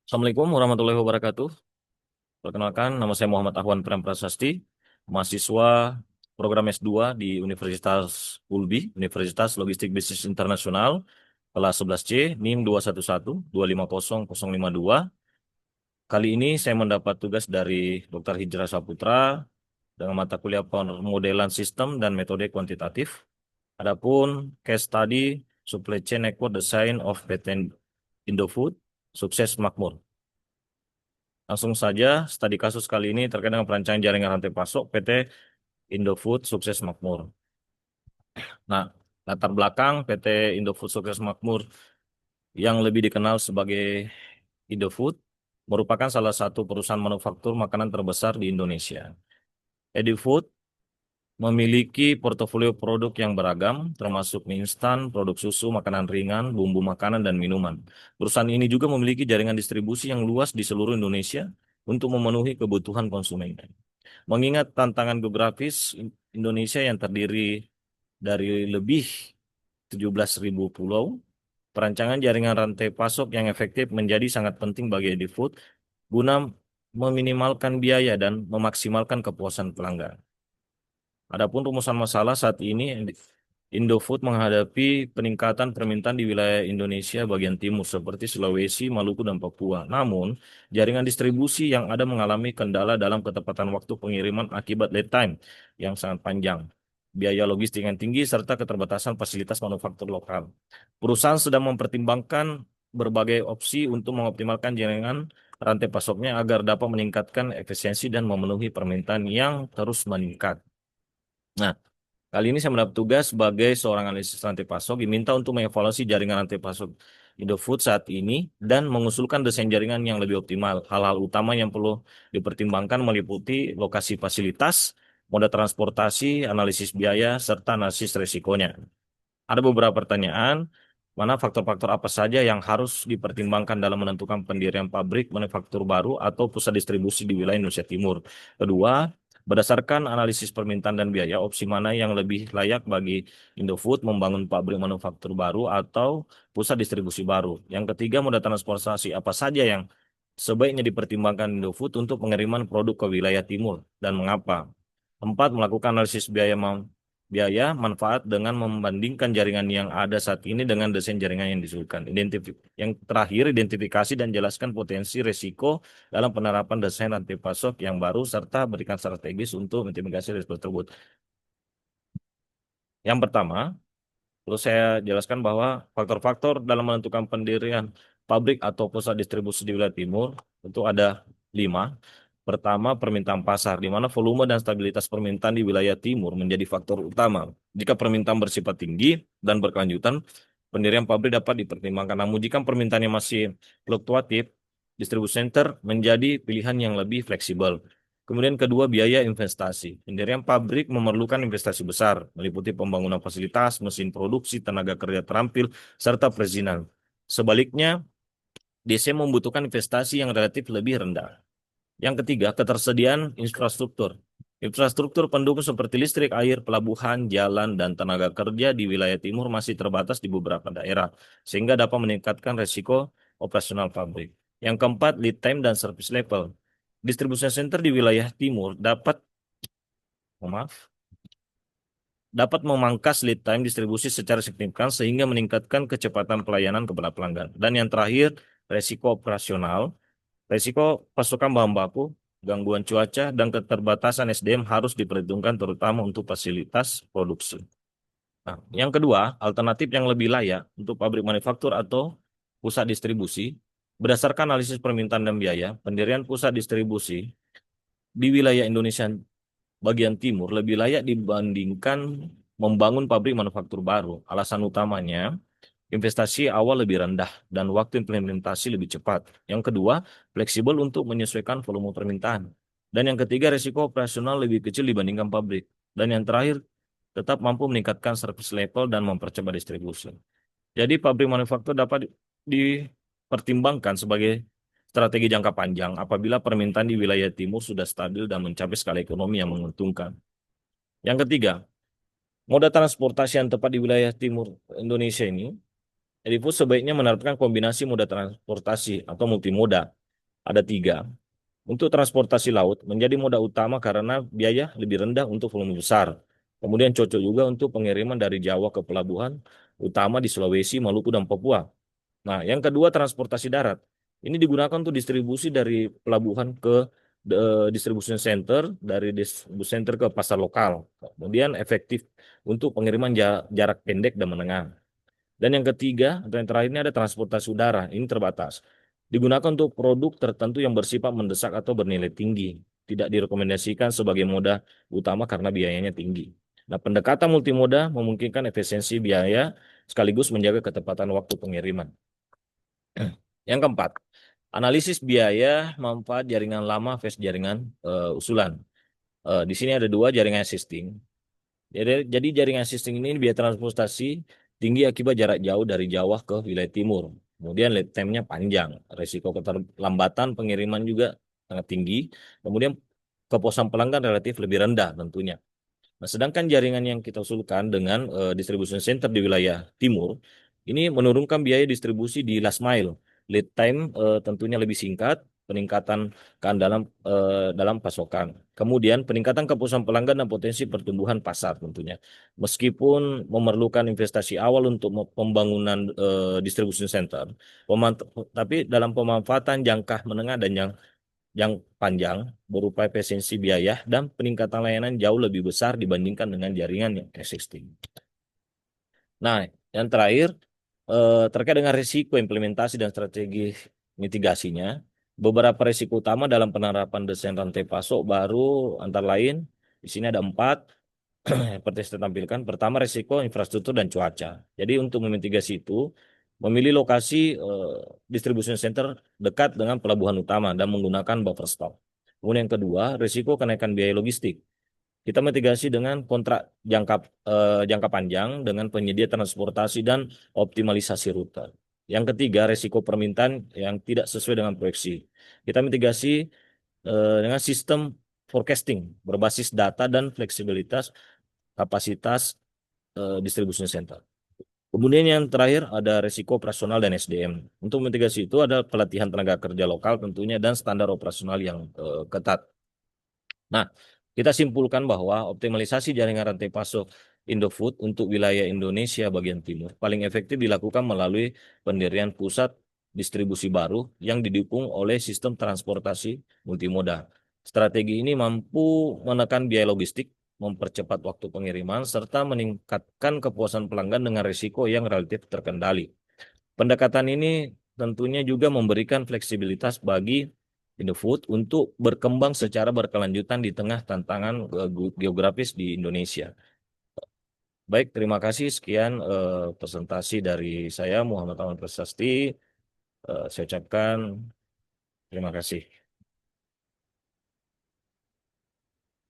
Assalamualaikum warahmatullahi wabarakatuh. Perkenalkan, nama saya Muhammad Ahwan Prem Prasasti, mahasiswa program S2 di Universitas ULBI, Universitas Logistik Bisnis Internasional, kelas 11C, NIM 211-250052. Kali ini saya mendapat tugas dari Dr. Hijrah Saputra dengan mata kuliah pemodelan sistem dan metode kuantitatif. Adapun case study Supply Chain Network Design of PT Indofood, sukses makmur. Langsung saja, studi kasus kali ini terkait dengan perancangan jaringan rantai pasok PT Indofood Sukses Makmur. Nah, latar belakang PT Indofood Sukses Makmur yang lebih dikenal sebagai Indofood merupakan salah satu perusahaan manufaktur makanan terbesar di Indonesia. Indofood memiliki portofolio produk yang beragam, termasuk mie instan, produk susu, makanan ringan, bumbu makanan, dan minuman. Perusahaan ini juga memiliki jaringan distribusi yang luas di seluruh Indonesia untuk memenuhi kebutuhan konsumen. Mengingat tantangan geografis Indonesia yang terdiri dari lebih 17.000 pulau, perancangan jaringan rantai pasok yang efektif menjadi sangat penting bagi Edifood guna meminimalkan biaya dan memaksimalkan kepuasan pelanggan. Adapun rumusan masalah saat ini, Indofood menghadapi peningkatan permintaan di wilayah Indonesia bagian timur seperti Sulawesi, Maluku, dan Papua. Namun, jaringan distribusi yang ada mengalami kendala dalam ketepatan waktu pengiriman akibat lead time yang sangat panjang, biaya logistik yang tinggi, serta keterbatasan fasilitas manufaktur lokal. Perusahaan sedang mempertimbangkan berbagai opsi untuk mengoptimalkan jaringan rantai pasoknya agar dapat meningkatkan efisiensi dan memenuhi permintaan yang terus meningkat. Nah, kali ini saya mendapat tugas sebagai seorang analisis rantai pasok diminta untuk mengevaluasi jaringan rantai pasok Indofood saat ini dan mengusulkan desain jaringan yang lebih optimal. Hal-hal utama yang perlu dipertimbangkan meliputi lokasi fasilitas, moda transportasi, analisis biaya, serta analisis resikonya. Ada beberapa pertanyaan, mana faktor-faktor apa saja yang harus dipertimbangkan dalam menentukan pendirian pabrik manufaktur baru atau pusat distribusi di wilayah Indonesia Timur. Kedua, berdasarkan analisis permintaan dan biaya, opsi mana yang lebih layak bagi Indofood membangun pabrik manufaktur baru atau pusat distribusi baru. Yang ketiga, moda transportasi apa saja yang sebaiknya dipertimbangkan Indofood untuk pengiriman produk ke wilayah timur dan mengapa. Empat, melakukan analisis biaya manfaat dengan membandingkan jaringan yang ada saat ini dengan desain jaringan yang disusulkan. Yang terakhir, identifikasi dan jelaskan potensi risiko dalam penerapan desain rantai pasok yang baru serta berikan strategis untuk mitigasi risiko tersebut. Yang pertama, perlu saya jelaskan bahwa faktor-faktor dalam menentukan pendirian pabrik atau pusat distribusi di wilayah timur itu ada 5. Pertama, permintaan pasar, di mana volume dan stabilitas permintaan di wilayah timur menjadi faktor utama. Jika permintaan bersifat tinggi dan berkelanjutan, pendirian pabrik dapat dipertimbangkan. Namun, jika permintaannya masih fluktuatif, distribusi center menjadi pilihan yang lebih fleksibel. Kemudian kedua, biaya investasi. Pendirian pabrik memerlukan investasi besar, meliputi pembangunan fasilitas, mesin produksi, tenaga kerja terampil, serta perizinan. Sebaliknya, DC membutuhkan investasi yang relatif lebih rendah. Yang ketiga, ketersediaan infrastruktur. Infrastruktur pendukung seperti listrik, air, pelabuhan, jalan, dan tenaga kerja di wilayah timur masih terbatas di beberapa daerah, sehingga dapat meningkatkan resiko operasional pabrik. Yang keempat, lead time dan service level. Distribution center di wilayah timur maaf, dapat memangkas lead time distribusi secara signifikan sehingga meningkatkan kecepatan pelayanan kepada pelanggan. Dan yang terakhir, resiko operasional. Resiko pasokan bahan baku, gangguan cuaca, dan keterbatasan SDM harus diperhitungkan terutama untuk fasilitas produksi. Nah, yang kedua, alternatif yang lebih layak untuk pabrik manufaktur atau pusat distribusi, berdasarkan analisis permintaan dan biaya, pendirian pusat distribusi di wilayah Indonesia bagian timur lebih layak dibandingkan membangun pabrik manufaktur baru. Alasan utamanya, investasi awal lebih rendah dan waktu implementasi lebih cepat. Yang kedua, fleksibel untuk menyesuaikan volume permintaan. Dan yang ketiga, risiko operasional lebih kecil dibandingkan pabrik. Dan yang terakhir, tetap mampu meningkatkan service level dan mempercepat distribusi. Jadi pabrik manufaktur dapat dipertimbangkan sebagai strategi jangka panjang apabila permintaan di wilayah timur sudah stabil dan mencapai skala ekonomi yang menguntungkan. Yang ketiga, moda transportasi yang tepat di wilayah timur Indonesia ini, Edifus sebaiknya menerapkan kombinasi moda transportasi atau multimoda. Ada tiga. Untuk transportasi laut menjadi moda utama karena biaya lebih rendah untuk volume besar. Kemudian cocok juga untuk pengiriman dari Jawa ke pelabuhan utama di Sulawesi, Maluku, dan Papua. Nah, yang kedua transportasi darat. Ini digunakan untuk distribusi dari pelabuhan ke distribution center, dari distribution center ke pasar lokal. Kemudian efektif untuk pengiriman jarak pendek dan menengah. Dan yang ketiga, atau yang terakhir ini ada transportasi udara. Ini terbatas. Digunakan untuk produk tertentu yang bersifat mendesak atau bernilai tinggi. Tidak direkomendasikan sebagai moda utama karena biayanya tinggi. Nah, pendekatan multimoda memungkinkan efisiensi biaya sekaligus menjaga ketepatan waktu pengiriman. Yang keempat, analisis biaya manfaat jaringan lama versus jaringan usulan. Di sini ada dua jaringan existing. Jadi jaringan existing ini biaya transportasi tinggi akibat jarak jauh dari Jawa ke wilayah timur. Kemudian lead time-nya panjang, resiko keterlambatan pengiriman juga sangat tinggi. Kemudian kepuasan pelanggan relatif lebih rendah tentunya. Nah, sedangkan jaringan yang kita usulkan dengan distribution center di wilayah timur, ini menurunkan biaya distribusi di last mile. Lead time tentunya lebih singkat, peningkatan keandalan dalam pasokan. Kemudian peningkatan kepuasan pelanggan dan potensi pertumbuhan pasar tentunya. Meskipun memerlukan investasi awal untuk pembangunan distribution center, tapi dalam pemanfaatan jangka menengah dan yang panjang berupa efisiensi biaya dan peningkatan layanan jauh lebih besar dibandingkan dengan jaringan yang existing. Nah, yang terakhir terkait dengan risiko implementasi dan strategi mitigasinya, beberapa risiko utama dalam penerapan desain rantai pasok baru antara lain di sini ada 4 seperti saya tampilkan. Pertama, risiko infrastruktur dan cuaca. Jadi untuk memitigasi itu, memilih lokasi distribution center dekat dengan pelabuhan utama dan menggunakan buffer stock. Kemudian yang kedua, risiko kenaikan biaya logistik. Kita mitigasi dengan kontrak jangka panjang dengan penyedia transportasi dan optimalisasi rute. Yang ketiga, risiko permintaan yang tidak sesuai dengan proyeksi. Kita mitigasi dengan sistem forecasting berbasis data dan fleksibilitas kapasitas distribution center. Kemudian yang terakhir ada risiko operasional dan SDM. Untuk mitigasi itu ada pelatihan tenaga kerja lokal tentunya dan standar operasional yang ketat. Nah, kita simpulkan bahwa optimalisasi jaringan rantai pasok Indofood untuk wilayah Indonesia bagian timur paling efektif dilakukan melalui pendirian pusat distribusi baru yang didukung oleh sistem transportasi multimoda. Strategi ini mampu menekan biaya logistik, mempercepat waktu pengiriman, serta meningkatkan kepuasan pelanggan dengan risiko yang relatif terkendali. Pendekatan ini tentunya juga memberikan fleksibilitas bagi Indofood untuk berkembang secara berkelanjutan di tengah tantangan geografis di Indonesia. Baik, terima kasih. Sekian presentasi dari saya, Muhammad Awan Prasasti. Saya ucapkan terima kasih.